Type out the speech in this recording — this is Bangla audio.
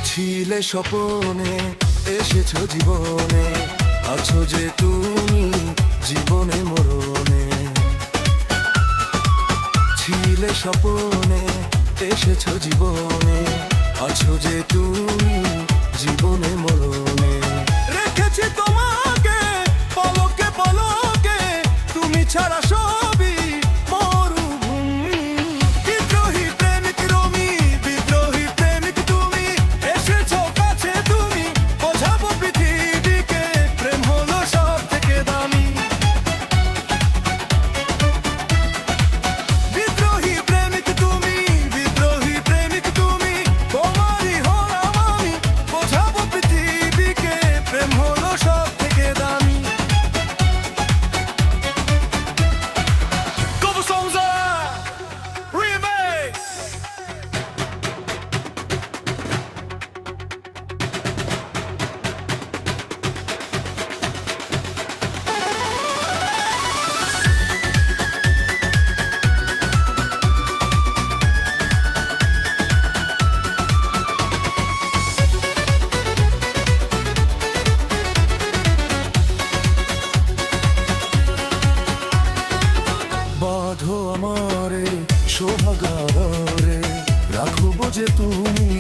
ছিলে স্বপনে এসেছো জীবনে, আছো যে তুমি জীবনে মরণে। ছিলে স্বপনে এসেছো জীবনে, আছো যে তুমি জীবনে মরণে। রেখেছি তোমাকে পলকে পলকে, তুমি ছাড়া সবই মরুভূমি। বিদ্রোহী প্রেমিক রমি, বিদ্রোহী প্রেমিক তুমি, এসেছো কাছে তুমি, বোঝাবো পৃথিবীকে প্রেম হলো সব থেকে দামি। বিদ্রোহী প্রেমিক তুমি, বিদ্রোহী প্রেমিক তুমি, তোমারই হলাম আমি, বোঝাবো পৃথিবীকে প্রেম হলো সব থেকে দামি। Cover Songs Remix. বাঁধো আমারে সোহাগারে, রাখবো যে তুমি